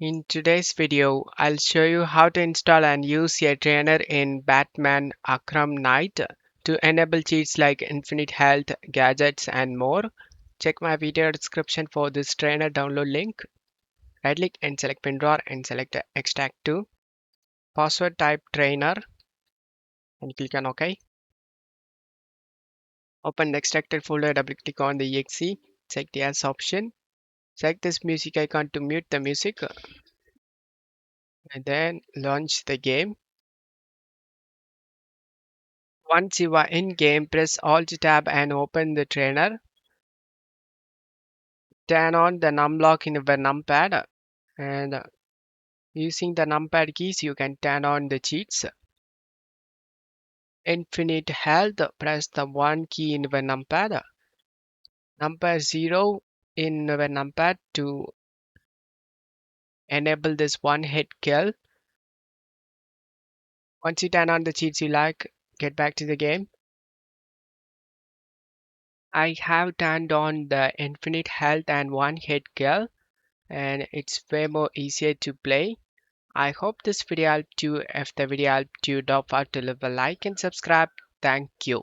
In today's video, I'll show you how to install and use a trainer in Batman Arkham Knight to enable cheats like infinite health, gadgets, and more. Check my video description for this trainer download link. Right click and select pin drawer and select extract to. Password type trainer and click on OK. Open the extracted folder, double click on the exe, select the as option. Select this music icon to mute the music and then launch the game. Once you are in game, press Alt tab and open the trainer. Turn on the numlock in the numpad and using the numpad keys you can turn on the cheats. Infinite health, press the 1 key in the numpad. Number 0 in the numpad to enable this one hit kill. Once you turn on the cheats you like, get back to the game. I have turned on the infinite health and one hit kill and it's way more easier to play. I hope this video helped you. If the video helped you, don't forget to leave a like and subscribe. Thank you.